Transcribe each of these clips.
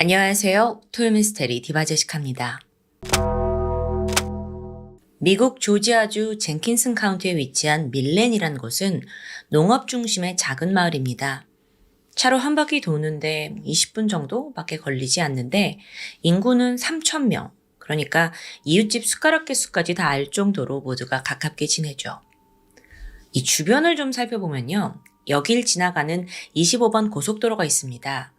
안녕하세요. 토요미스테리 디바제시카입니다. 미국 조지아주 젠킨슨 카운티에 위치한 밀렌이란 곳은 농업 중심의 작은 마을입니다. 차로 한 바퀴 도는데 20분 정도밖에 걸리지 않는데 인구는 3,000명, 그러니까 이웃집 숟가락 개수까지 다 알 정도로 모두가 가깝게 지내죠. 이 주변을 좀 살펴보면요. 여길 지나가는 25번 고속도로가 있습니다.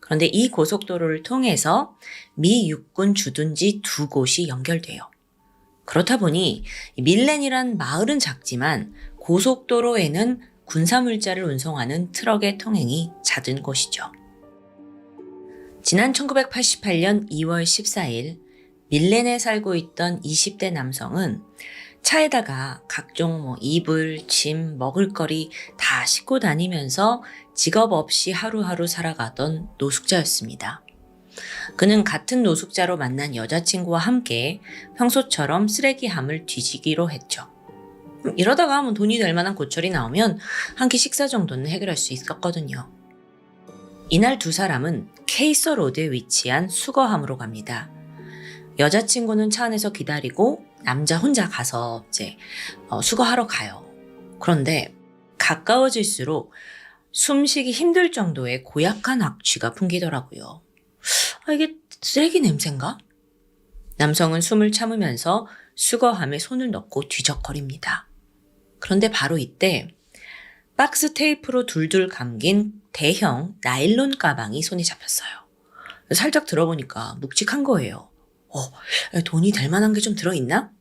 그런데 이 고속도로를 통해서 미 육군 주둔지 두 곳이 연결돼요. 그렇다 보니 밀렌이란 마을은 작지만 고속도로에는 군사물자를 운송하는 트럭의 통행이 잦은 곳이죠. 지난 1988년 2월 14일 밀렌에 살고 있던 20대 남성은 차에다가 각종 이불, 짐, 먹을거리 다 싣고 다니면서 직업 없이 하루하루 살아가던 노숙자였습니다. 그는 같은 노숙자로 만난 여자친구와 함께 평소처럼 쓰레기함을 뒤지기로 했죠. 이러다가 돈이 될 만한 고철이 나오면 한 끼 식사 정도는 해결할 수 있었거든요. 이날 두 사람은 케이서 로드에 위치한 수거함으로 갑니다. 여자친구는 차 안에서 기다리고 남자 혼자 가서 수거하러 가요. 그런데 가까워질수록 숨쉬기 힘들 정도의 고약한 악취가 풍기더라고요. 이게 쓰레기 냄새인가? 남성은 숨을 참으면서 수거함에 손을 넣고 뒤적거립니다. 그런데 바로 이때 박스 테이프로 둘둘 감긴 대형 나일론 가방이 손에 잡혔어요. 살짝 들어보니까 묵직한 거예요. 돈이 될 만한 게 좀 들어있나?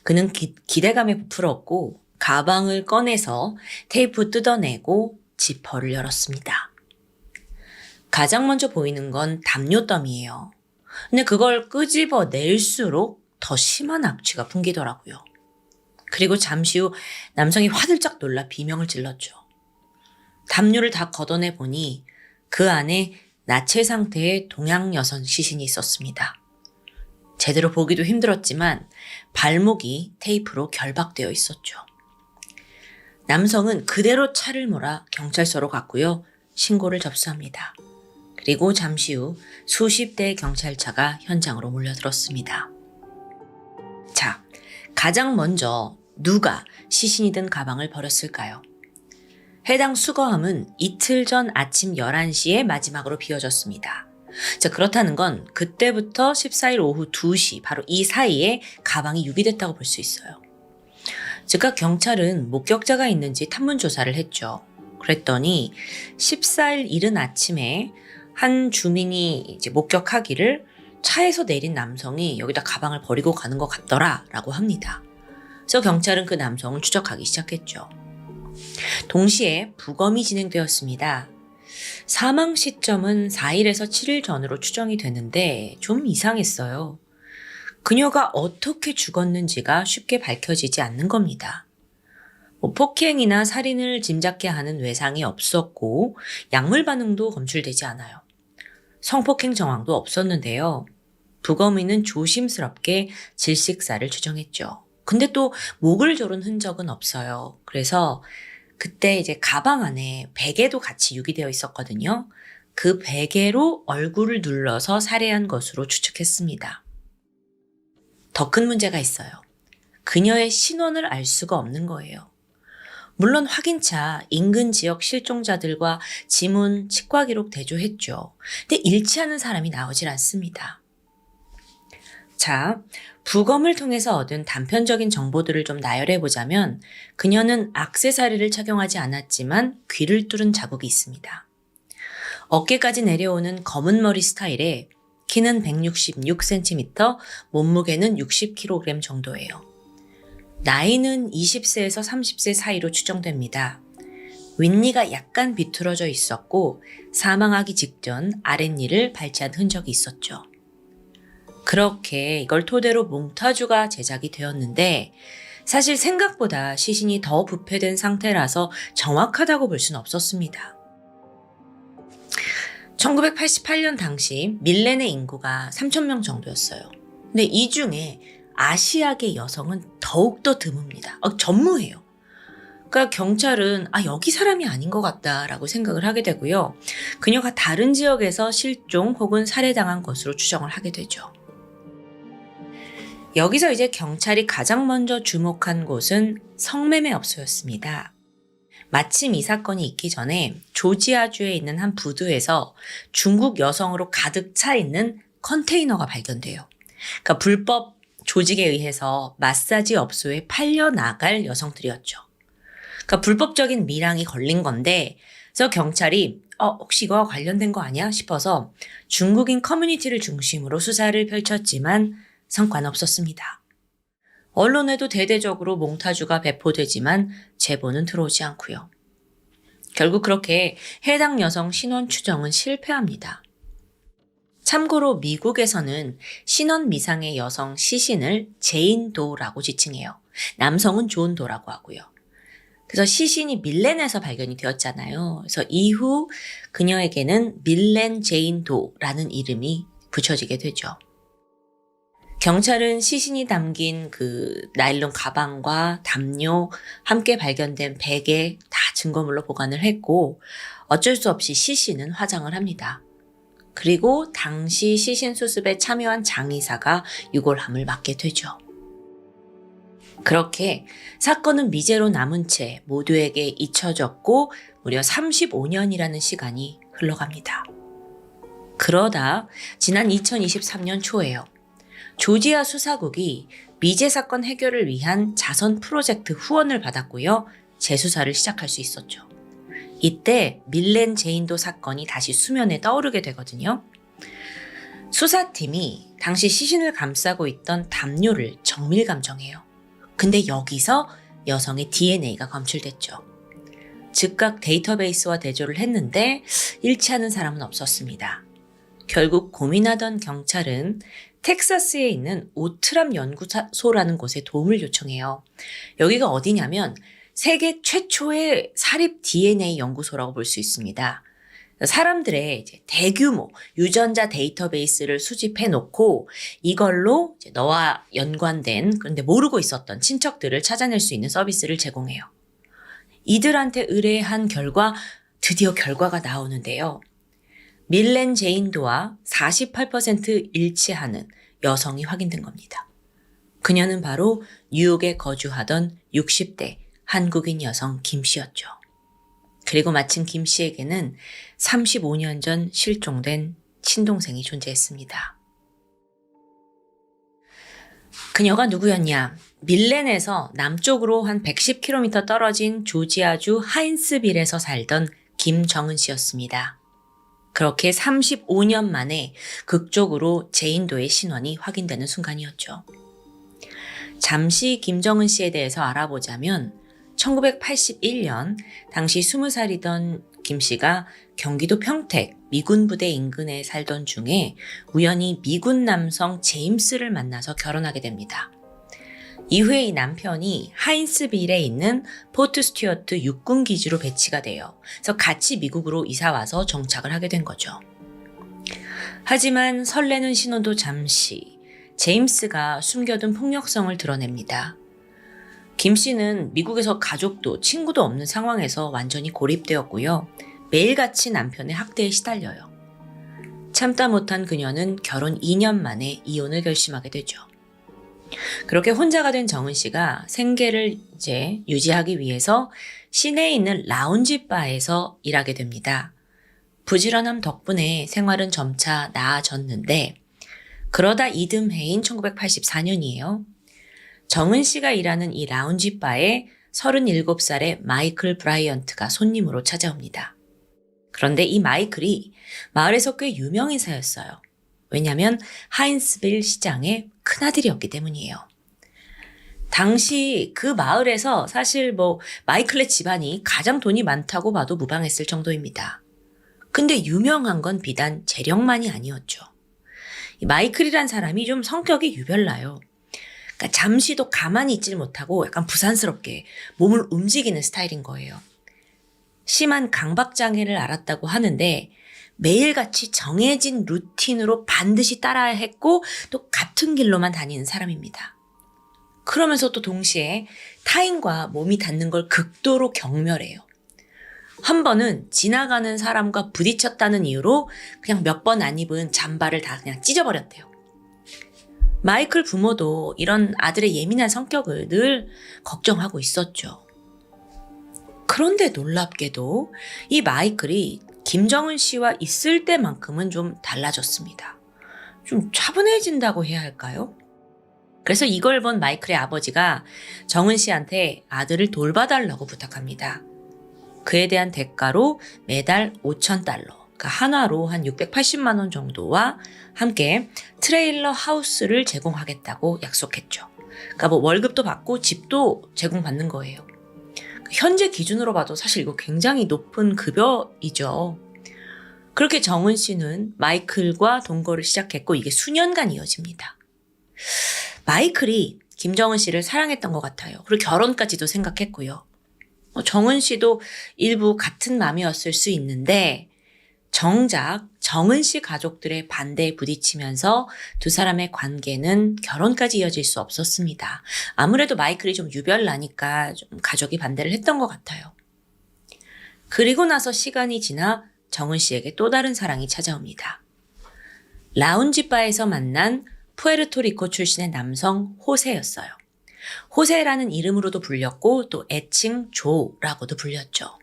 그는 기대감에 부풀었고 가방을 꺼내서 테이프 뜯어내고 지퍼를 열었습니다. 가장 먼저 보이는 건 담요 더미예요. 근데 그걸 끄집어낼수록 더 심한 악취가 풍기더라고요. 그리고 잠시 후 남성이 화들짝 놀라 비명을 질렀죠. 담요를 다 걷어내 보니 그 안에 나체 상태의 동양 여성 시신이 있었습니다. 제대로 보기도 힘들었지만 발목이 테이프로 결박되어 있었죠. 남성은 그대로 차를 몰아 경찰서로 갔고요. 신고를 접수합니다. 그리고 잠시 후 수십 대의 경찰차가 현장으로 몰려들었습니다. 자, 가장 먼저 누가 시신이 든 가방을 버렸을까요? 해당 수거함은 이틀 전 아침 11시에 마지막으로 비워졌습니다. 자, 그렇다는 건 그때부터 14일 오후 2시, 바로 이 사이에 가방이 유기됐다고 볼 수 있어요. 즉각 경찰은 목격자가 있는지 탐문 조사를 했죠. 그랬더니 14일 이른 아침에 한 주민이 목격하기를 차에서 내린 남성이 여기다 가방을 버리고 가는 것 같더라라고 합니다. 그래서 경찰은 그 남성을 추적하기 시작했죠. 동시에 부검이 진행되었습니다. 사망 시점은 4일에서 7일 전으로 추정이 되는데 좀 이상했어요. 그녀가 어떻게 죽었는지가 쉽게 밝혀지지 않는 겁니다. 폭행이나 살인을 짐작케 하는 외상이 없었고 약물 반응도 검출되지 않아요. 성폭행 정황도 없었는데요. 부검인은 조심스럽게 질식사를 추정했죠. 근데 또 목을 조른 흔적은 없어요. 그래서 그때 가방 안에 베개도 같이 유기되어 있었거든요. 그 베개로 얼굴을 눌러서 살해한 것으로 추측했습니다. 더 큰 문제가 있어요. 그녀의 신원을 알 수가 없는 거예요. 물론 확인차 인근 지역 실종자들과 지문, 치과 기록 대조했죠. 근데 일치하는 사람이 나오질 않습니다. 자, 부검을 통해서 얻은 단편적인 정보들을 좀 나열해보자면 그녀는 액세서리를 착용하지 않았지만 귀를 뚫은 자국이 있습니다. 어깨까지 내려오는 검은 머리 스타일에 키는 166cm, 몸무게는 60kg 정도예요. 나이는 20세에서 30세 사이로 추정됩니다. 윗니가 약간 비틀어져 있었고 사망하기 직전 아랫니를 밟지한 흔적이 있었죠. 그렇게 이걸 토대로 몽타주가 제작이 되었는데 사실 생각보다 시신이 더 부패된 상태라서 정확하다고 볼 수는 없었습니다. 1988년 당시 밀렌의 인구가 3,000명 정도였어요. 근데 이 중에 아시아계 여성은 더욱더 드뭅니다. 전무해요. 그러니까 경찰은 여기 사람이 아닌 것 같다라고 생각을 하게 되고요. 그녀가 다른 지역에서 실종 혹은 살해당한 것으로 추정을 하게 되죠. 여기서 이제 경찰이 가장 먼저 주목한 곳은 성매매업소였습니다. 마침 이 사건이 있기 전에 조지아주에 있는 한 부두에서 중국 여성으로 가득 차 있는 컨테이너가 발견돼요. 그러니까 불법 조직에 의해서 마사지 업소에 팔려 나갈 여성들이었죠. 그러니까 불법적인 밀항이 걸린 건데, 그래서 경찰이 혹시 이거와 관련된 거 아니야 싶어서 중국인 커뮤니티를 중심으로 수사를 펼쳤지만 성과는 없었습니다. 언론에도 대대적으로 몽타주가 배포되지만 제보는 들어오지 않고요. 결국 그렇게 해당 여성 신원 추정은 실패합니다. 참고로 미국에서는 신원 미상의 여성 시신을 제인도라고 지칭해요. 남성은 존도라고 하고요. 그래서 시신이 밀렌에서 발견이 되었잖아요. 그래서 이후 그녀에게는 밀렌 제인도라는 이름이 붙여지게 되죠. 경찰은 시신이 담긴 그 나일론 가방과 담요, 함께 발견된 베개 다 증거물로 보관을 했고 어쩔 수 없이 시신은 화장을 합니다. 그리고 당시 시신 수습에 참여한 장의사가 유골함을 맡게 되죠. 그렇게 사건은 미제로 남은 채 모두에게 잊혀졌고 무려 35년이라는 시간이 흘러갑니다. 그러다 지난 2023년 초에요. 조지아 수사국이 미제 사건 해결을 위한 자선 프로젝트 후원을 받았고요. 재수사를 시작할 수 있었죠. 이때 밀렌 제인도 사건이 다시 수면에 떠오르게 되거든요. 수사팀이 당시 시신을 감싸고 있던 담요를 정밀 감정해요. 근데 여기서 여성의 DNA가 검출됐죠. 즉각 데이터베이스와 대조를 했는데 일치하는 사람은 없었습니다. 결국 고민하던 경찰은 텍사스에 있는 오트람 연구소라는 곳에 도움을 요청해요. 여기가 어디냐면 세계 최초의 사립 DNA 연구소라고 볼 수 있습니다. 사람들의 이제 대규모 유전자 데이터베이스를 수집해 놓고 이걸로 이제 너와 연관된 그런데 모르고 있었던 친척들을 찾아낼 수 있는 서비스를 제공해요. 이들한테 의뢰한 결과 드디어 결과가 나오는데요. 밀렌 제인도와 48% 일치하는 여성이 확인된 겁니다. 그녀는 바로 뉴욕에 거주하던 60대 한국인 여성 김 씨였죠. 그리고 마침 김 씨에게는 35년 전 실종된 친동생이 존재했습니다. 그녀가 누구였냐? 밀렌에서 남쪽으로 한 110km 떨어진 조지아주 하인스빌에서 살던 김정은 씨였습니다. 그렇게 35년 만에 극적으로 제인도의 신원이 확인되는 순간이었죠. 잠시 김정은 씨에 대해서 알아보자면 1981년 당시 20살이던 김 씨가 경기도 평택 미군 부대 인근에 살던 중에 우연히 미군 남성 제임스를 만나서 결혼하게 됩니다. 이후에 이 남편이 하인스빌에 있는 포트 스튜어트 육군 기지로 배치가 돼요. 그래서 같이 미국으로 이사 와서 정착을 하게 된 거죠. 하지만 설레는 신혼도 잠시 제임스가 숨겨둔 폭력성을 드러냅니다. 김 씨는 미국에서 가족도 친구도 없는 상황에서 완전히 고립되었고요. 매일같이 남편의 학대에 시달려요. 참다 못한 그녀는 결혼 2년 만에 이혼을 결심하게 되죠. 그렇게 혼자가 된 정은 씨가 생계를 이제 유지하기 위해서 시내에 있는 라운지 바에서 일하게 됩니다. 부지런함 덕분에 생활은 점차 나아졌는데 그러다 이듬해인 1984년이에요. 정은 씨가 일하는 이 라운지 바에 37살의 마이클 브라이언트가 손님으로 찾아옵니다. 그런데 이 마이클이 마을에서 꽤 유명인사였어요. 왜냐하면 하인스빌 시장의 큰아들이었기 때문이에요. 당시 그 마을에서 사실 마이클의 집안이 가장 돈이 많다고 봐도 무방했을 정도입니다. 근데 유명한 건 비단 재력만이 아니었죠. 이 마이클이란 사람이 좀 성격이 유별나요. 그러니까 잠시도 가만히 있질 못하고 약간 부산스럽게 몸을 움직이는 스타일인 거예요. 심한 강박장애를 앓았다고 하는데 매일같이 정해진 루틴으로 반드시 따라야 했고 또 같은 길로만 다니는 사람입니다. 그러면서 또 동시에 타인과 몸이 닿는 걸 극도로 경멸해요. 한 번은 지나가는 사람과 부딪혔다는 이유로 그냥 몇 번 안 입은 잠바를 다 그냥 찢어버렸대요. 마이클 부모도 이런 아들의 예민한 성격을 늘 걱정하고 있었죠. 그런데 놀랍게도 이 마이클이 김정은 씨와 있을 때만큼은 좀 달라졌습니다. 좀 차분해진다고 해야 할까요? 그래서 이걸 본 마이클의 아버지가 정은 씨한테 아들을 돌봐달라고 부탁합니다. 그에 대한 대가로 매달 5,000달러, 그러니까 한화로 한 680만 원 정도와 함께 트레일러 하우스를 제공하겠다고 약속했죠. 그러니까 뭐 월급도 받고 집도 제공받는 거예요. 현재 기준으로 봐도 사실 이거 굉장히 높은 급여이죠. 그렇게 정은 씨는 마이클과 동거를 시작했고 이게 수년간 이어집니다. 마이클이 김정은 씨를 사랑했던 것 같아요. 그리고 결혼까지도 생각했고요. 정은 씨도 일부 같은 마음이었을 수 있는데 정작 정은 씨 가족들의 반대에 부딪히면서 두 사람의 관계는 결혼까지 이어질 수 없었습니다. 아무래도 마이클이 좀 유별나니까 좀 가족이 반대를 했던 것 같아요. 그리고 나서 시간이 지나 정은 씨에게 또 다른 사랑이 찾아옵니다. 라운지 바에서 만난 푸에르토리코 출신의 남성 호세였어요. 호세라는 이름으로도 불렸고 또 애칭 조라고도 불렸죠.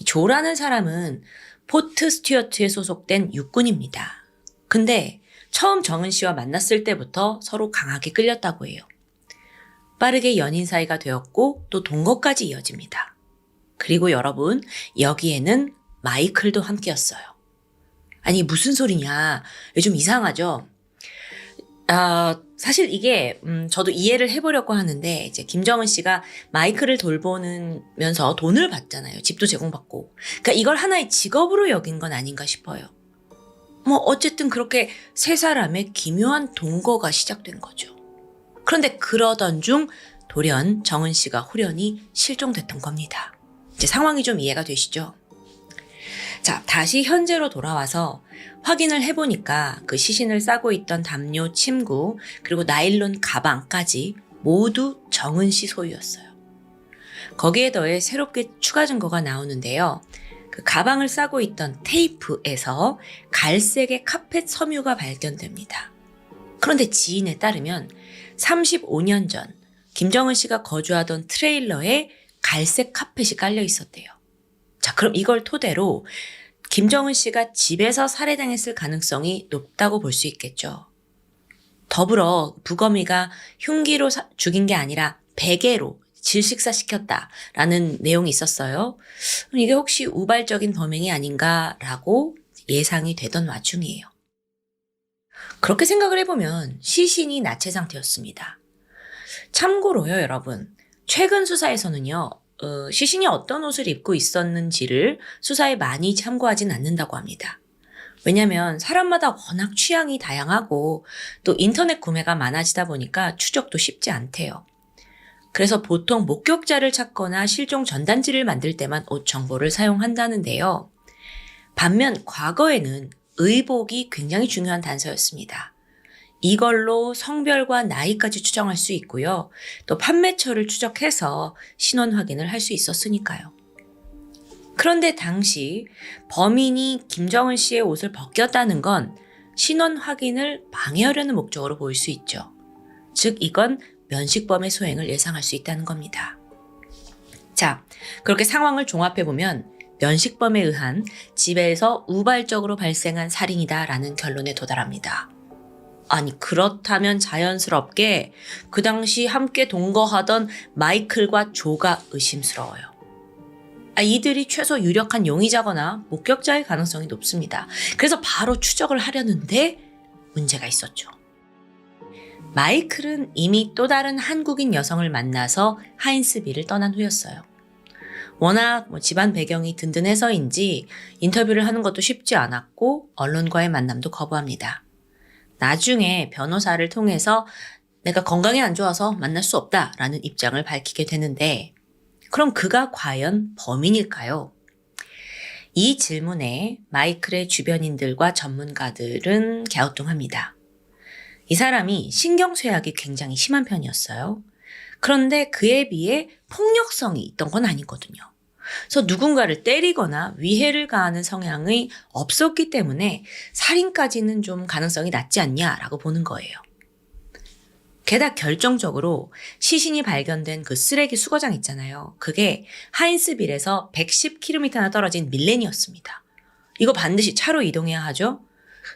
조라는 사람은 포트 스튜어트에 소속된 육군입니다. 근데 처음 정은 씨와 만났을 때부터 서로 강하게 끌렸다고 해요. 빠르게 연인 사이가 되었고 또 동거까지 이어집니다. 그리고 여러분, 여기에는 마이클도 함께였어요. 아니 무슨 소리냐, 좀 이상하죠? 사실 이게 저도 이해를 해보려고 하는데 이제 김정은 씨가 마이클을 돌보면서 돈을 받잖아요. 집도 제공받고. 그러니까 이걸 하나의 직업으로 여긴 건 아닌가 싶어요. 뭐 어쨌든 그렇게 세 사람의 기묘한 동거가 시작된 거죠. 그런데 그러던 중 돌연 정은 씨가 호련히 실종됐던 겁니다. 이제 상황이 좀 이해가 되시죠? 자, 다시 현재로 돌아와서 확인을 해보니까 그 시신을 싸고 있던 담요 침구 그리고 나일론 가방까지 모두 정은 씨 소유였어요. 거기에 더해 새롭게 추가 증거가 나오는데요. 그 가방을 싸고 있던 테이프에서 갈색의 카펫 섬유가 발견됩니다. 그런데 지인에 따르면 35년 전 김정은 씨가 거주하던 트레일러에 갈색 카펫이 깔려 있었대요. 자, 그럼 이걸 토대로 김정은 씨가 집에서 살해당했을 가능성이 높다고 볼 수 있겠죠. 더불어 부검이가 흉기로 죽인 게 아니라 베개로 질식사시켰다라는 내용이 있었어요. 이게 혹시 우발적인 범행이 아닌가라고 예상이 되던 와중이에요. 그렇게 생각을 해보면 시신이 나체 상태였습니다. 참고로요, 여러분. 최근 수사에서는요. 시신이 어떤 옷을 입고 있었는지를 수사에 많이 참고하진 않는다고 합니다. 왜냐하면 사람마다 워낙 취향이 다양하고 또 인터넷 구매가 많아지다 보니까 추적도 쉽지 않대요. 그래서 보통 목격자를 찾거나 실종 전단지를 만들 때만 옷 정보를 사용한다는데요. 반면 과거에는 의복이 굉장히 중요한 단서였습니다. 이걸로 성별과 나이까지 추정할 수 있고요. 또 판매처를 추적해서 신원 확인을 할 수 있었으니까요. 그런데 당시 범인이 김정은 씨의 옷을 벗겼다는 건 신원 확인을 방해하려는 목적으로 보일 수 있죠. 즉 이건 면식범의 소행을 예상할 수 있다는 겁니다. 자, 그렇게 상황을 종합해보면 면식범에 의한 집에서 우발적으로 발생한 살인이다라는 결론에 도달합니다. 아니 그렇다면 자연스럽게 그 당시 함께 동거하던 마이클과 조가 의심스러워요. 이들이 최소 유력한 용의자거나 목격자의 가능성이 높습니다. 그래서 바로 추적을 하려는데 문제가 있었죠. 마이클은 이미 또 다른 한국인 여성을 만나서 하인스빌을 떠난 후였어요. 워낙 집안 배경이 든든해서인지 인터뷰를 하는 것도 쉽지 않았고 언론과의 만남도 거부합니다. 나중에 변호사를 통해서 내가 건강이 안 좋아서 만날 수 없다라는 입장을 밝히게 되는데 그럼 그가 과연 범인일까요? 이 질문에 마이클의 주변인들과 전문가들은 갸우뚱합니다. 이 사람이 신경쇠약이 굉장히 심한 편이었어요. 그런데 그에 비해 폭력성이 있던 건 아니거든요. 그래서 누군가를 때리거나 위해를 가하는 성향이 없었기 때문에 살인까지는 좀 가능성이 낮지 않냐라고 보는 거예요. 게다가 결정적으로 시신이 발견된 그 쓰레기 수거장 있잖아요. 그게 하인스빌에서 110km나 떨어진 밀렌이었습니다. 이거 반드시 차로 이동해야 하죠?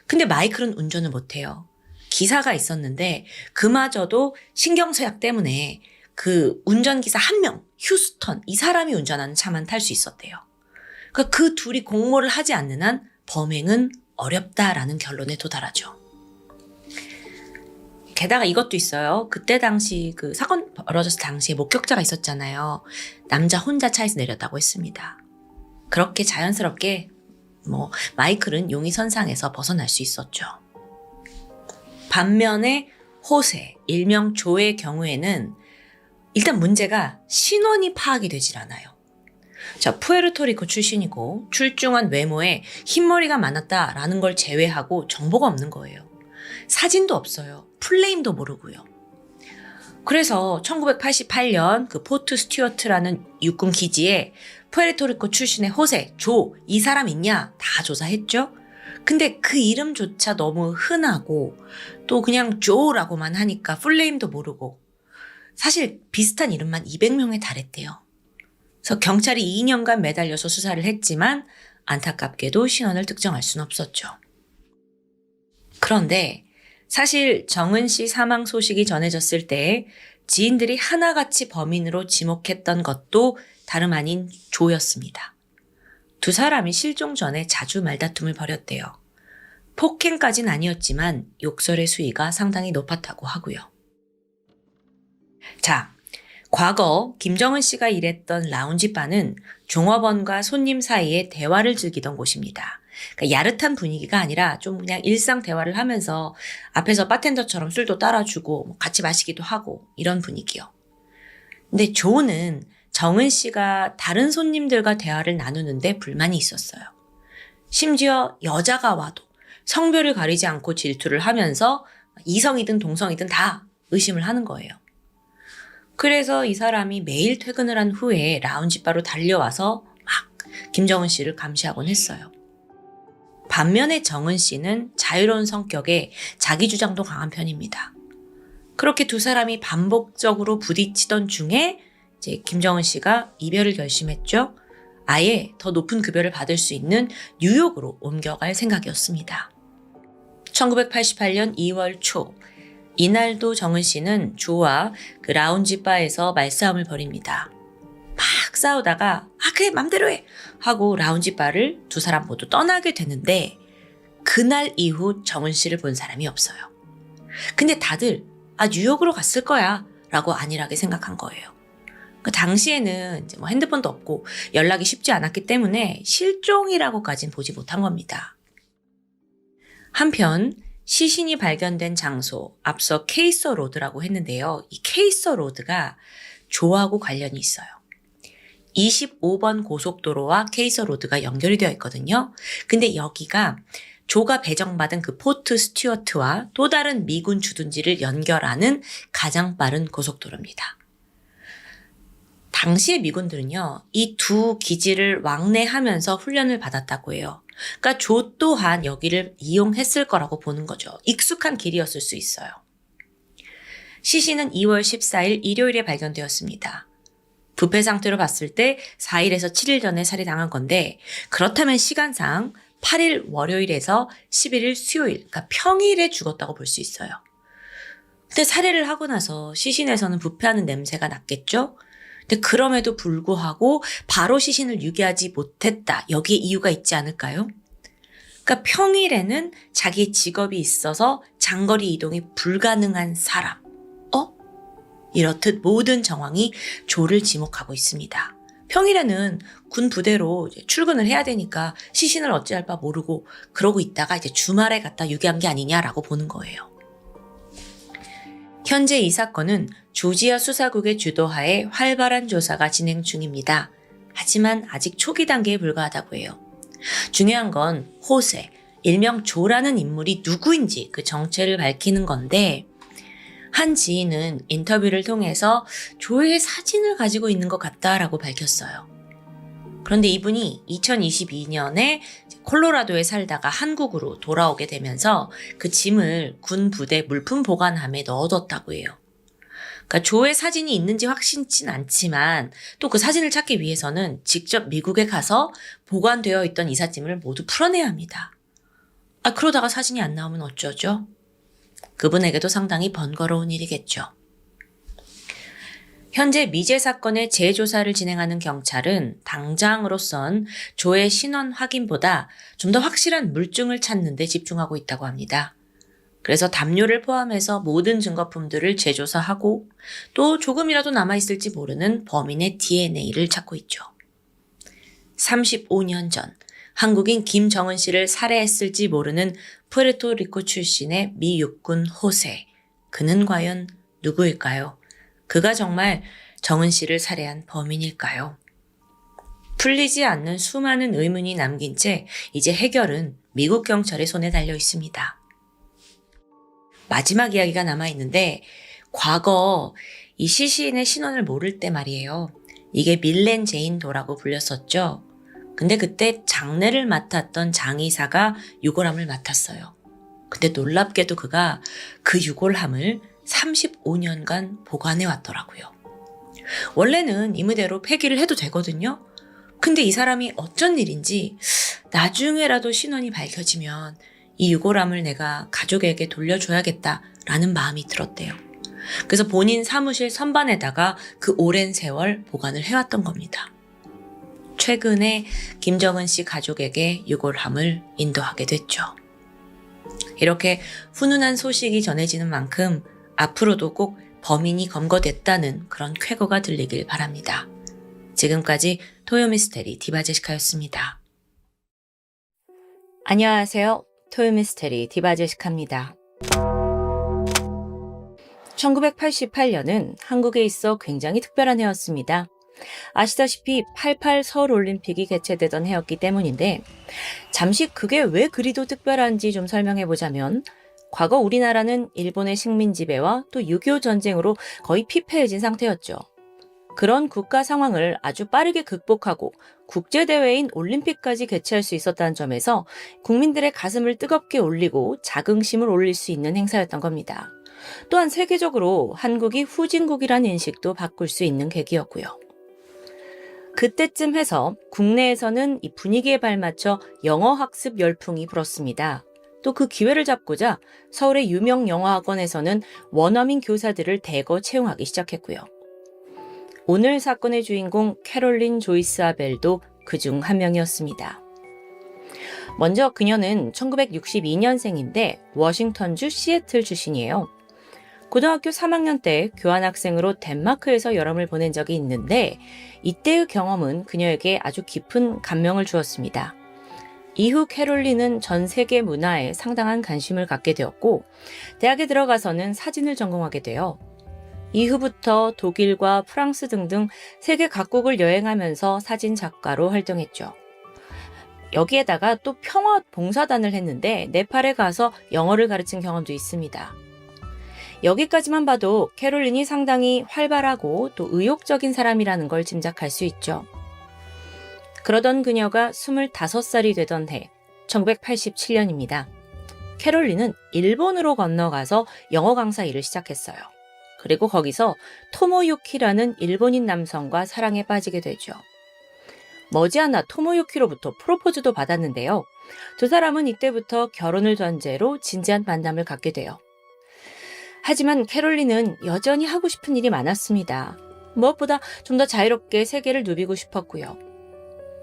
근데 마이클은 운전을 못해요. 기사가 있었는데 그마저도 신경쇠약 때문에 그 운전기사 한 명, 휴스턴, 이 사람이 운전하는 차만 탈 수 있었대요. 그러니까 그 둘이 공모를 하지 않는 한 범행은 어렵다라는 결론에 도달하죠. 게다가 이것도 있어요. 그때 당시 그 사건 벌어졌을 당시에 목격자가 있었잖아요. 남자 혼자 차에서 내렸다고 했습니다. 그렇게 자연스럽게 마이클은 용의선상에서 벗어날 수 있었죠. 반면에 호세, 일명 조의 경우에는 일단 문제가 신원이 파악이 되질 않아요. 자, 푸에르토리코 출신이고 출중한 외모에 흰머리가 많았다라는 걸 제외하고 정보가 없는 거예요. 사진도 없어요. 풀네임도 모르고요. 그래서 1988년 그 포트 스튜어트라는 육군 기지에 푸에르토리코 출신의 호세, 조, 이 사람 있냐? 다 조사했죠? 근데 그 이름조차 너무 흔하고 또 그냥 조라고만 하니까 풀네임도 모르고 사실 비슷한 이름만 200명에 달했대요. 그래서 경찰이 2년간 매달려서 수사를 했지만 안타깝게도 신원을 특정할 수는 없었죠. 그런데 사실 정은 씨 사망 소식이 전해졌을 때 지인들이 하나같이 범인으로 지목했던 것도 다름 아닌 조였습니다. 두 사람이 실종 전에 자주 말다툼을 벌였대요. 폭행까지는 아니었지만 욕설의 수위가 상당히 높았다고 하고요. 자, 과거 김정은 씨가 일했던 라운지바는 종업원과 손님 사이에 대화를 즐기던 곳입니다. 그러니까 야릇한 분위기가 아니라 좀 그냥 일상 대화를 하면서 앞에서 바텐더처럼 술도 따라주고 같이 마시기도 하고 이런 분위기요. 근데 조는 정은 씨가 다른 손님들과 대화를 나누는데 불만이 있었어요. 심지어 여자가 와도 성별을 가리지 않고 질투를 하면서 이성이든 동성이든 다 의심을 하는 거예요. 그래서 이 사람이 매일 퇴근을 한 후에 라운지바로 달려와서 막 김정은 씨를 감시하곤 했어요. 반면에 정은 씨는 자유로운 성격에 자기 주장도 강한 편입니다. 그렇게 두 사람이 반복적으로 부딪히던 중에 이제 김정은 씨가 이별을 결심했죠. 아예 더 높은 급여를 받을 수 있는 뉴욕으로 옮겨갈 생각이었습니다. 1988년 2월 초 이날도 정은 씨는 조와 그 라운지 바에서 말싸움을 벌입니다. 막 싸우다가 그래 맘대로 해 하고 라운지 바를 두 사람 모두 떠나게 되는데 그날 이후 정은 씨를 본 사람이 없어요. 근데 다들 뉴욕으로 갔을 거야 라고 안일하게 생각한 거예요. 그 당시에는 이제 핸드폰도 없고 연락이 쉽지 않았기 때문에 실종이라고까진 보지 못한 겁니다. 한편 시신이 발견된 장소, 앞서 케이서 로드라고 했는데요. 이 케이서 로드가 조하고 관련이 있어요. 25번 고속도로와 케이서 로드가 연결이 되어 있거든요. 근데 여기가 조가 배정받은 그 포트 스튜어트와 또 다른 미군 주둔지를 연결하는 가장 빠른 고속도로입니다. 당시의 미군들은요, 이 두 기지를 왕래하면서 훈련을 받았다고 해요. 그러니까 조 또한 여기를 이용했을 거라고 보는 거죠. 익숙한 길이었을 수 있어요. 시신은 2월 14일 일요일에 발견되었습니다. 부패 상태로 봤을 때 4일에서 7일 전에 살해당한 건데 그렇다면 시간상 8일 월요일에서 11일 수요일, 그러니까 평일에 죽었다고 볼 수 있어요. 근데 살해를 하고 나서 시신에서는 부패하는 냄새가 났겠죠? 근데 그럼에도 불구하고 바로 시신을 유기하지 못했다. 여기에 이유가 있지 않을까요? 그러니까 평일에는 자기 직업이 있어서 장거리 이동이 불가능한 사람. 이렇듯 모든 정황이 조를 지목하고 있습니다. 평일에는 군 부대로 이제 출근을 해야 되니까 시신을 어찌할 바 모르고 그러고 있다가 이제 주말에 갖다 유기한 게 아니냐라고 보는 거예요. 현재 이 사건은 조지아 수사국의 주도하에 활발한 조사가 진행 중입니다. 하지만 아직 초기 단계에 불과하다고 해요. 중요한 건 호세, 일명 조라는 인물이 누구인지 그 정체를 밝히는 건데 한 지인은 인터뷰를 통해서 조의 사진을 가지고 있는 것 같다라고 밝혔어요. 그런데 이분이 2022년에 콜로라도에 살다가 한국으로 돌아오게 되면서 그 짐을 군 부대 물품 보관함에 넣어뒀다고 해요. 그러니까 조의 사진이 있는지 확신치는 않지만 또 그 사진을 찾기 위해서는 직접 미국에 가서 보관되어 있던 이삿짐을 모두 풀어내야 합니다. 그러다가 사진이 안 나오면 어쩌죠? 그분에게도 상당히 번거로운 일이겠죠. 현재 미제 사건의 재조사를 진행하는 경찰은 당장으로선 조의 신원 확인보다 좀 더 확실한 물증을 찾는 데 집중하고 있다고 합니다. 그래서 담요를 포함해서 모든 증거품들을 재조사하고 또 조금이라도 남아있을지 모르는 범인의 DNA를 찾고 있죠. 35년 전 한국인 김정은 씨를 살해했을지 모르는 푸에르토리코 출신의 미 육군 호세. 그는 과연 누구일까요? 그가 정말 정은 씨를 살해한 범인일까요? 풀리지 않는 수많은 의문이 남긴 채 이제 해결은 미국 경찰의 손에 달려 있습니다. 마지막 이야기가 남아있는데 과거 이 시시인의 신원을 모를 때 말이에요. 이게 밀렌 제인도라고 불렸었죠. 근데 그때 장례를 맡았던 장의사가 유골함을 맡았어요. 근데 놀랍게도 그가 그 유골함을 35년간 보관해 왔더라고요. 원래는 임의대로 폐기를 해도 되거든요. 근데 이 사람이 어쩐 일인지 나중에라도 신원이 밝혀지면 이 유골함을 내가 가족에게 돌려줘야겠다라는 마음이 들었대요. 그래서 본인 사무실 선반에다가 그 오랜 세월 보관을 해왔던 겁니다. 최근에 김정은 씨 가족에게 유골함을 인도하게 됐죠. 이렇게 훈훈한 소식이 전해지는 만큼 앞으로도 꼭 범인이 검거됐다는 그런 쾌거가 들리길 바랍니다. 지금까지 토요미스테리 디바제시카였습니다. 안녕하세요. 토요미스테리 디바제시카입니다. 1988년은 한국에 있어 굉장히 특별한 해였습니다. 아시다시피 88 서울올림픽이 개최되던 해였기 때문인데 잠시 그게 왜 그리도 특별한지 좀 설명해보자면 과거 우리나라는 일본의 식민 지배와 또 6.25 전쟁으로 거의 피폐해진 상태였죠. 그런 국가 상황을 아주 빠르게 극복하고 국제대회인 올림픽까지 개최할 수 있었다는 점에서 국민들의 가슴을 뜨겁게 올리고 자긍심을 올릴 수 있는 행사였던 겁니다. 또한 세계적으로 한국이 후진국이라는 인식도 바꿀 수 있는 계기였고요. 그때쯤 해서 국내에서는 이 분위기에 발맞춰 영어 학습 열풍이 불었습니다. 또 그 기회를 잡고자 서울의 유명 영어학원에서는 원어민 교사들을 대거 채용하기 시작했고요. 오늘 사건의 주인공 캐롤린 조이스 아벨도 그중 한 명이었습니다. 먼저 그녀는 1962년생인데 워싱턴주 시애틀 출신이에요. 고등학교 3학년 때 교환학생으로 덴마크에서 여름을 보낸 적이 있는데 이때의 경험은 그녀에게 아주 깊은 감명을 주었습니다. 이후 캐롤린은 전 세계 문화에 상당한 관심을 갖게 되었고 대학에 들어가서는 사진을 전공하게 돼요. 이후부터 독일과 프랑스 등등 세계 각국을 여행하면서 사진 작가로 활동했죠. 여기에다가 또 평화 봉사단을 했는데 네팔에 가서 영어를 가르친 경험도 있습니다. 여기까지만 봐도 캐롤린이 상당히 활발하고 또 의욕적인 사람이라는 걸 짐작할 수 있죠. 그러던 그녀가 25살이 되던 해, 1987년입니다. 캐롤린은 일본으로 건너가서 영어 강사 일을 시작했어요. 그리고 거기서 토모유키라는 일본인 남성과 사랑에 빠지게 되죠. 머지않아 토모유키로부터 프로포즈도 받았는데요. 두 사람은 이때부터 결혼을 전제로 진지한 만남을 갖게 돼요. 하지만 캐롤린은 여전히 하고 싶은 일이 많았습니다. 무엇보다 좀 더 자유롭게 세계를 누비고 싶었고요.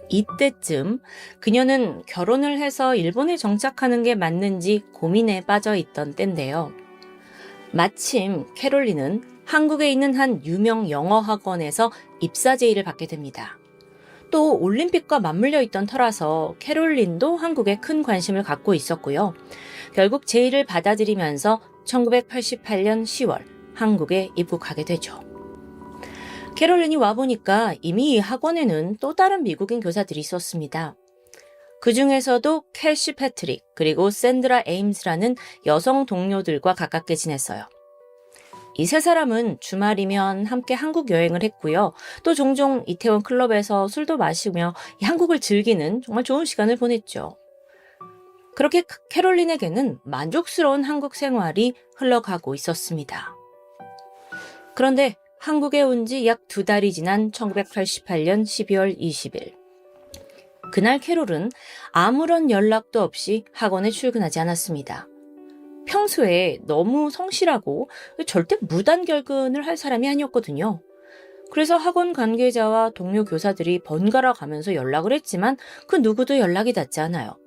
이때쯤 그녀는 결혼을 해서 일본에 정착하는 게 맞는지 고민에 빠져 있던 때인데요. 마침 캐롤린은 한국에 있는 한 유명 영어 학원에서 입사 제의를 받게 됩니다. 또 올림픽과 맞물려 있던 터라서 캐롤린도 한국에 큰 관심을 갖고 있었고요. 결국 제의를 받아들이면서 1988년 10월 한국에 입국하게 되죠. 캐롤린이 와보니까 이미 이 학원에는 또 다른 미국인 교사들이 있었습니다. 그 중에서도 캐시 패트릭 그리고 샌드라 에임스라는 여성 동료들과 가깝게 지냈어요. 이 세 사람은 주말이면 함께 한국 여행을 했고요. 또 종종 이태원 클럽에서 술도 마시며 한국을 즐기는 정말 좋은 시간을 보냈죠. 그렇게 캐롤린에게는 만족스러운 한국 생활이 흘러가고 있었습니다. 그런데 한국에 온 지 약 2달이 지난 1988년 12월 20일. 그날 캐롤은 아무런 연락도 없이 학원에 출근하지 않았습니다. 평소에 너무 성실하고 절대 무단결근을 할 사람이 아니었거든요. 그래서 학원 관계자와 동료 교사들이 번갈아 가면서 연락을 했지만 그 누구도 연락이 닿지 않아요.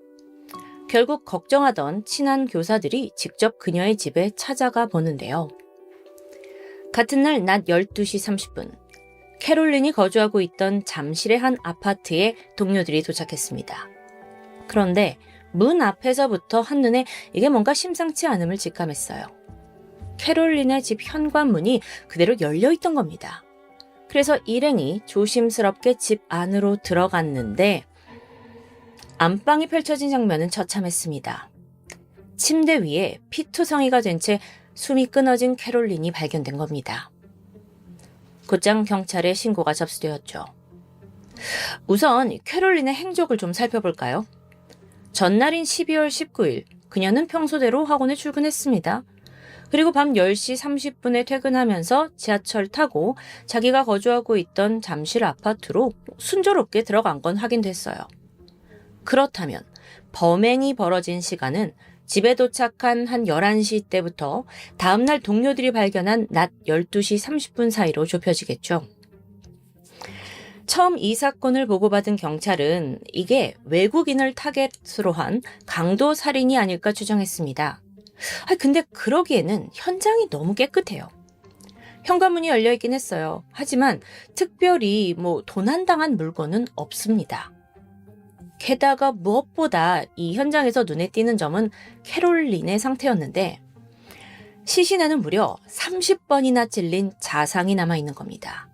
결국 걱정하던 친한 교사들이 직접 그녀의 집에 찾아가 보는데요. 같은 날 낮 12시 30분, 캐롤린이 거주하고 있던 잠실의 한 아파트에 동료들이 도착했습니다. 그런데 문 앞에서부터 한눈에 이게 뭔가 심상치 않음을 직감했어요. 캐롤린의 집 현관문이 그대로 열려있던 겁니다. 그래서 일행이 조심스럽게 집 안으로 들어갔는데 안방이 펼쳐진 장면은 처참했습니다. 침대 위에 피투성이가 된 채 숨이 끊어진 캐롤린이 발견된 겁니다. 곧장 경찰에 신고가 접수되었죠. 우선 캐롤린의 행적을 좀 살펴볼까요? 전날인 12월 19일, 그녀는 평소대로 학원에 출근했습니다. 그리고 밤 10시 30분에 퇴근하면서 지하철 타고 자기가 거주하고 있던 잠실 아파트로 순조롭게 들어간 건 확인됐어요. 그렇다면 범행이 벌어진 시간은 집에 도착한 한 11시 때부터 다음날 동료들이 발견한 낮 12시 30분 사이로 좁혀지겠죠. 처음 이 사건을 보고받은 경찰은 이게 외국인을 타겟으로 한 강도 살인이 아닐까 추정했습니다. 근데 그러기에는 현장이 너무 깨끗해요. 현관문이 열려있긴 했어요. 하지만 특별히 도난당한 물건은 없습니다. 게다가 무엇보다 이 현장에서 눈에 띄는 점은 캐롤린의 상태였는데 시신에는 무려 30번이나 찔린 자상이 남아있는 겁니다.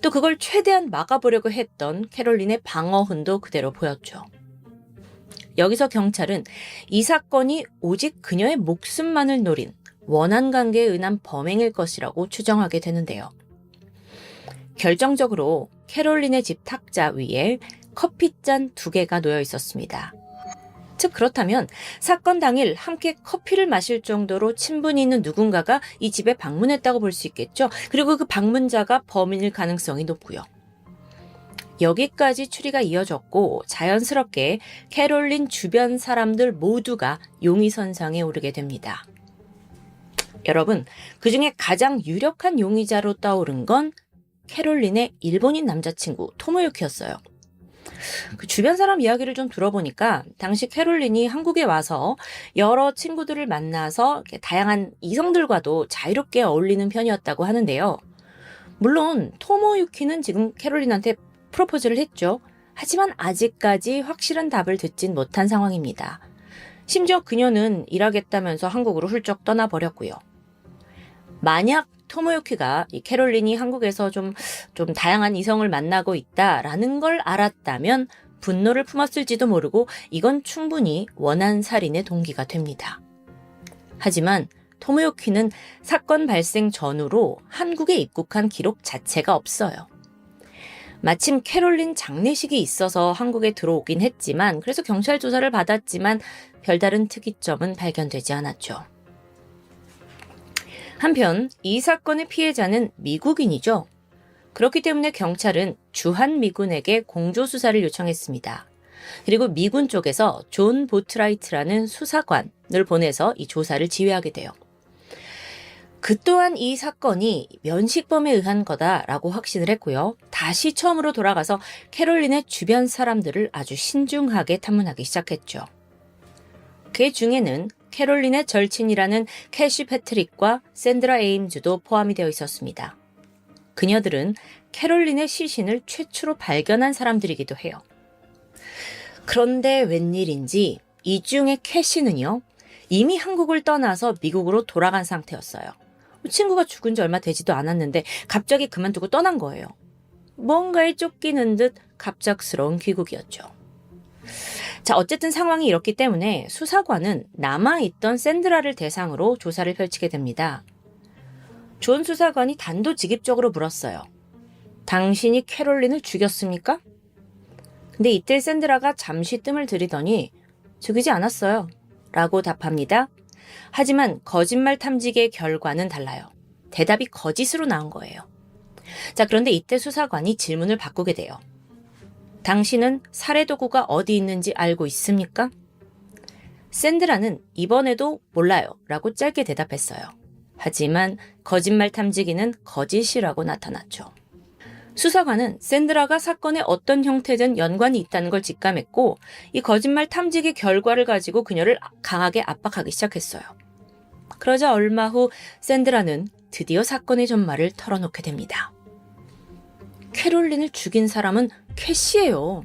또 그걸 최대한 막아보려고 했던 캐롤린의 방어흔도 그대로 보였죠. 여기서 경찰은 이 사건이 오직 그녀의 목숨만을 노린 원한 관계에 의한 범행일 것이라고 추정하게 되는데요. 결정적으로 캐롤린의 집 탁자 위에 커피잔 2개가 놓여 있었습니다. 즉 그렇다면 사건 당일 함께 커피를 마실 정도로 친분이 있는 누군가가 이 집에 방문했다고 볼 수 있겠죠. 그리고 그 방문자가 범인일 가능성이 높고요. 여기까지 추리가 이어졌고 자연스럽게 캐롤린 주변 사람들 모두가 용의선상에 오르게 됩니다. 여러분, 그중에 가장 유력한 용의자로 떠오른 건 캐롤린의 일본인 남자친구 토모유키였어요. 그 주변 사람 이야기를 좀 들어보니까 당시 캐롤린이 한국에 와서 여러 친구들을 만나서 다양한 이성들과도 자유롭게 어울리는 편이었다고 하는데요. 물론 토모유키는 지금 캐롤린한테 프로포즈를 했죠. 하지만 아직까지 확실한 답을 듣진 못한 상황입니다. 심지어 그녀는 일하겠다면서 한국으로 훌쩍 떠나버렸고요. 만약 토모유키가 이 캐롤린이 한국에서 좀 다양한 이성을 만나고 있다라는 걸 알았다면 분노를 품었을지도 모르고 이건 충분히 원한 살인의 동기가 됩니다. 하지만 토모유키는 사건 발생 전후로 한국에 입국한 기록 자체가 없어요. 마침 캐롤린 장례식이 있어서 한국에 들어오긴 했지만 그래서 경찰 조사를 받았지만 별다른 특이점은 발견되지 않았죠. 한편 이 사건의 피해자는 미국인이죠. 그렇기 때문에 경찰은 주한미군에게 공조수사를 요청했습니다. 그리고 미군 쪽에서 존 보트라이트라는 수사관을 보내서 이 조사를 지휘하게 돼요. 그 또한 이 사건이 면식범에 의한 거다라고 확신을 했고요. 다시 처음으로 돌아가서 캐롤린의 주변 사람들을 아주 신중하게 탐문하기 시작했죠. 그 중에는 캐롤린의 절친이라는 캐시 패트릭과 샌드라 에임즈도 포함이 되어 있었습니다. 그녀들은 캐롤린의 시신을 최초로 발견한 사람들이기도 해요. 그런데 웬일인지 이 중에 캐시는요, 이미 한국을 떠나서 미국으로 돌아간 상태였어요. 친구가 죽은 지 얼마 되지도 않았는데 갑자기 그만두고 떠난 거예요. 뭔가에 쫓기는 듯 갑작스러운 귀국이었죠. 자, 어쨌든 상황이 이렇기 때문에 수사관은 남아있던 샌드라를 대상으로 조사를 펼치게 됩니다. 존 수사관이 단도직입적으로 물었어요. 당신이 캐롤린을 죽였습니까? 근데 이때 샌드라가 잠시 뜸을 들이더니 죽이지 않았어요. 라고 답합니다. 하지만 거짓말 탐지기의 결과는 달라요. 대답이 거짓으로 나온 거예요. 자, 그런데 이때 수사관이 질문을 바꾸게 돼요. 당신은 살해 도구가 어디 있는지 알고 있습니까? 샌드라는 이번에도 몰라요. 라고 짧게 대답했어요. 하지만 거짓말 탐지기는 거짓이라고 나타났죠. 수사관은 샌드라가 사건에 어떤 형태든 연관이 있다는 걸 직감했고 이 거짓말 탐지기 결과를 가지고 그녀를 강하게 압박하기 시작했어요. 그러자 얼마 후 샌드라는 드디어 사건의 전말을 털어놓게 됩니다. 캐롤린을 죽인 사람은 캐시예요.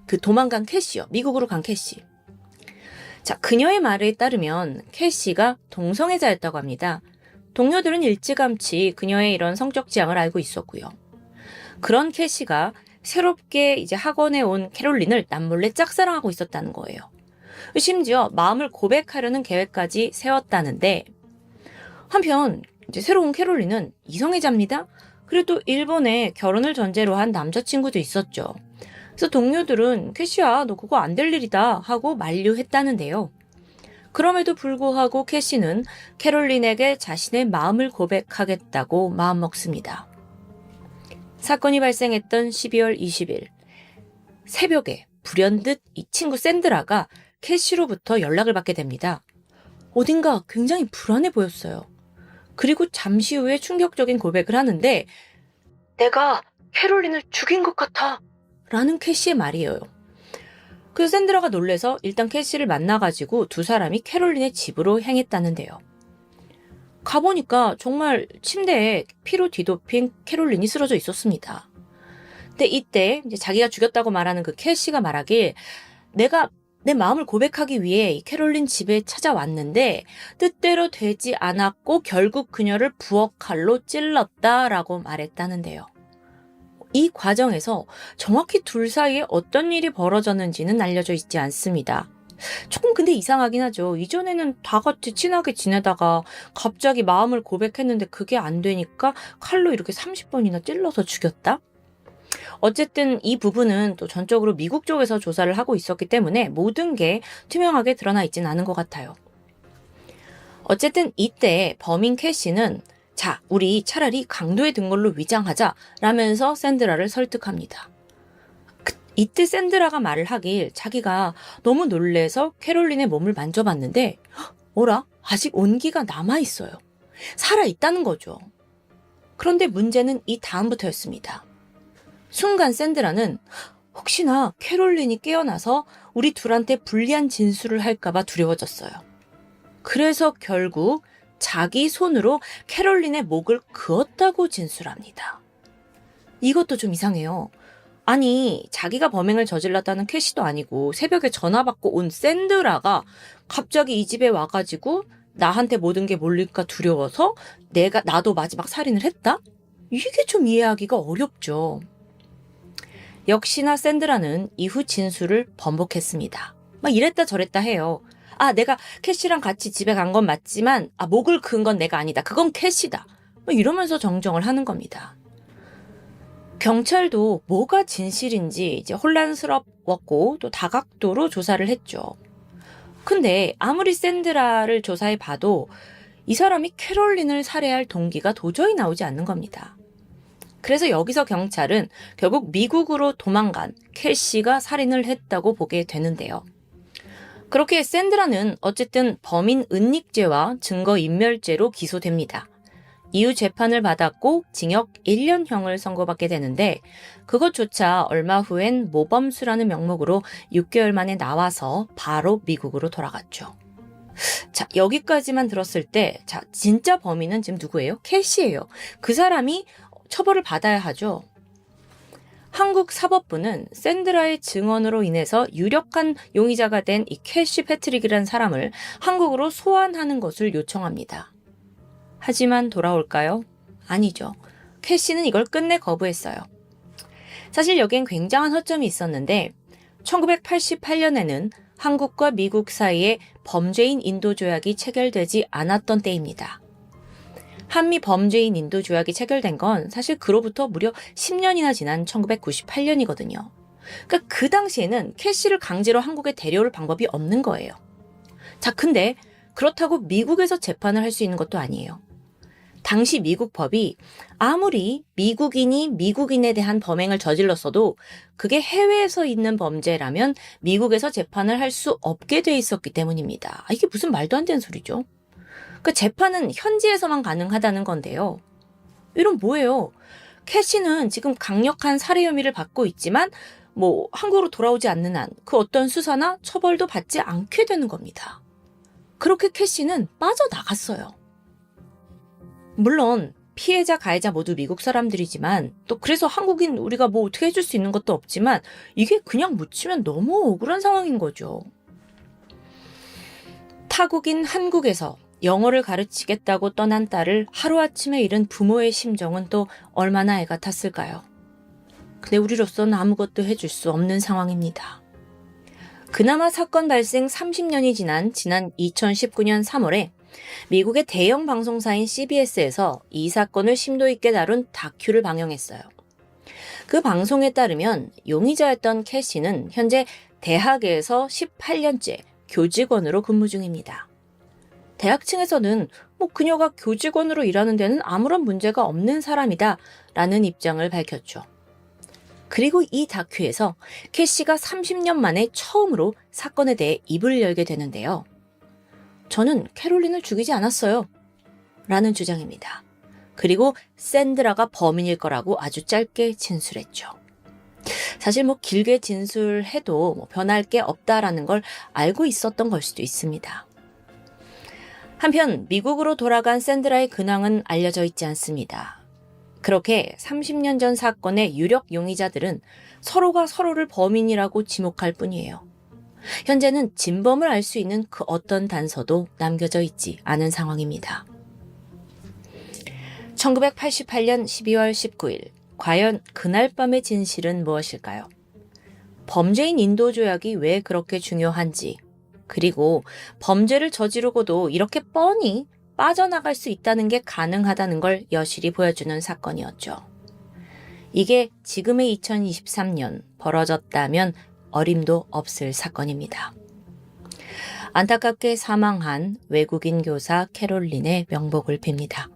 그 도망간 캐시요. 미국으로 간 캐시. 자, 그녀의 말에 따르면 캐시가 동성애자였다고 합니다. 동료들은 일찌감치 그녀의 이런 성적 지향을 알고 있었고요. 그런 캐시가 새롭게 이제 학원에 온 캐롤린을 남몰래 짝사랑하고 있었다는 거예요. 심지어 마음을 고백하려는 계획까지 세웠다는데 한편 이제 새로운 캐롤린은 이성애자입니다. 그리고 또 일본에 결혼을 전제로 한 남자친구도 있었죠. 그래서 동료들은 캐시야 너 그거 안 될 일이다 하고 만류했다는데요. 그럼에도 불구하고 캐시는 캐롤린에게 자신의 마음을 고백하겠다고 마음먹습니다. 사건이 발생했던 12월 20일 새벽에 불현듯 이 친구 샌드라가 캐시로부터 연락을 받게 됩니다. 어딘가 굉장히 불안해 보였어요. 그리고 잠시 후에 충격적인 고백을 하는데 내가 캐롤린을 죽인 것 같아 라는 캐시의 말이에요. 그래서 샌드라가 놀래서 일단 캐시를 만나가지고 두 사람이 캐롤린의 집으로 향했다는데요. 가보니까 정말 침대에 피로 뒤덮인 캐롤린이 쓰러져 있었습니다. 근데 이때 이제 자기가 죽였다고 말하는 그 캐시가 말하길 내가 내 마음을 고백하기 위해 이 캐롤린 집에 찾아왔는데 뜻대로 되지 않았고 결국 그녀를 부엌 칼로 찔렀다라고 말했다는데요. 이 과정에서 정확히 둘 사이에 어떤 일이 벌어졌는지는 알려져 있지 않습니다. 조금 근데 이상하긴 하죠. 이전에는 다 같이 친하게 지내다가 갑자기 마음을 고백했는데 그게 안 되니까 칼로 이렇게 30번이나 찔러서 죽였다? 어쨌든 이 부분은 또 전적으로 미국 쪽에서 조사를 하고 있었기 때문에 모든 게 투명하게 드러나 있진 않은 것 같아요. 어쨌든 이때 범인 캐시는 자, 우리 차라리 강도의 등골로 위장하자 라면서 샌드라를 설득합니다. 이때 샌드라가 말을 하길 자기가 너무 놀래서 캐롤린의 몸을 만져봤는데 어라? 아직 온기가 남아있어요. 살아있다는 거죠. 그런데 문제는 이 다음부터였습니다. 순간 샌드라는 혹시나 캐롤린이 깨어나서 우리 둘한테 불리한 진술을 할까봐 두려워졌어요. 그래서 결국 자기 손으로 캐롤린의 목을 그었다고 진술합니다. 이것도 좀 이상해요. 아니, 자기가 범행을 저질렀다는 캐시도 아니고 새벽에 전화 받고 온 샌드라가 갑자기 이 집에 와가지고 나한테 모든 게 몰릴까 두려워서 나도 마지막 살인을 했다? 이게 좀 이해하기가 어렵죠. 역시나 샌드라는 이후 진술을 번복했습니다. 막 이랬다 저랬다 해요. 내가 캐시랑 같이 집에 간 건 맞지만 목을 그은 건 내가 아니다. 그건 캐시다. 이러면서 정정을 하는 겁니다. 경찰도 뭐가 진실인지 이제 혼란스러웠고 또 다각도로 조사를 했죠. 근데 아무리 샌드라를 조사해 봐도 이 사람이 캐롤린을 살해할 동기가 도저히 나오지 않는 겁니다. 그래서 여기서 경찰은 결국 미국으로 도망간 캐시가 살인을 했다고 보게 되는데요. 그렇게 샌드라는 어쨌든 범인 은닉죄와 증거인멸죄로 기소됩니다. 이후 재판을 받았고 징역 1년형을 선고받게 되는데 그것조차 얼마 후엔 모범수라는 명목으로 6개월 만에 나와서 바로 미국으로 돌아갔죠. 자, 여기까지만 들었을 때 진짜 범인은 지금 누구예요? 캐시예요. 그 사람이 처벌을 받아야 하죠. 한국 사법부는 샌드라의 증언으로 인해서 유력한 용의자가 된 이 캐시 패트릭이라는 사람을 한국으로 소환하는 것을 요청합니다. 하지만 돌아올까요? 아니죠. 캐시는 이걸 끝내 거부했어요. 사실 여기엔 굉장한 허점이 있었는데 1988년에는 한국과 미국 사이에 범죄인 인도 조약이 체결되지 않았던 때입니다. 한미 범죄인 인도 조약이 체결된 건 사실 그로부터 무려 10년이나 지난 1998년이거든요. 그러니까 그 당시에는 캐시를 강제로 한국에 데려올 방법이 없는 거예요. 자, 근데 그렇다고 미국에서 재판을 할 수 있는 것도 아니에요. 당시 미국 법이 아무리 미국인이 미국인에 대한 범행을 저질렀어도 그게 해외에서 있는 범죄라면 미국에서 재판을 할 수 없게 돼 있었기 때문입니다. 이게 무슨 말도 안 되는 소리죠. 그 재판은 현지에서만 가능하다는 건데요. 이런 뭐예요? 캐시는 지금 강력한 살해 혐의를 받고 있지만 한국으로 돌아오지 않는 한 그 어떤 수사나 처벌도 받지 않게 되는 겁니다. 그렇게 캐시는 빠져나갔어요. 물론 피해자, 가해자 모두 미국 사람들이지만 또 그래서 한국인 우리가 어떻게 해줄 수 있는 것도 없지만 이게 그냥 묻히면 너무 억울한 상황인 거죠. 타국인 한국에서 영어를 가르치겠다고 떠난 딸을 하루아침에 잃은 부모의 심정은 또 얼마나 애가 탔을까요? 근데 우리로서는 아무것도 해줄 수 없는 상황입니다. 그나마 사건 발생 30년이 지난 2019년 3월에 미국의 대형 방송사인 CBS에서 이 사건을 심도 있게 다룬 다큐를 방영했어요. 그 방송에 따르면 용의자였던 캐시는 현재 대학에서 18년째 교직원으로 근무 중입니다. 대학층에서는 그녀가 교직원으로 일하는 데는 아무런 문제가 없는 사람이다 라는 입장을 밝혔죠. 그리고 이 다큐에서 캐시가 30년 만에 처음으로 사건에 대해 입을 열게 되는데요. 저는 캐롤린을 죽이지 않았어요 라는 주장입니다. 그리고 샌드라가 범인일 거라고 아주 짧게 진술했죠. 사실 길게 진술해도 변할 게 없다라는 걸 알고 있었던 걸 수도 있습니다. 한편 미국으로 돌아간 샌드라의 근황은 알려져 있지 않습니다. 그렇게 30년 전 사건의 유력 용의자들은 서로가 서로를 범인이라고 지목할 뿐이에요. 현재는 진범을 알 수 있는 그 어떤 단서도 남겨져 있지 않은 상황입니다. 1988년 12월 19일, 과연 그날 밤의 진실은 무엇일까요? 범죄인 인도 조약이 왜 그렇게 중요한지, 그리고 범죄를 저지르고도 이렇게 뻔히 빠져나갈 수 있다는 게 가능하다는 걸 여실히 보여주는 사건이었죠. 이게 지금의 2023년 벌어졌다면 어림도 없을 사건입니다. 안타깝게 사망한 외국인 교사 캐롤린의 명복을 빕니다.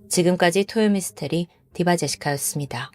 지금까지 토요미스테리 디바제시카였습니다.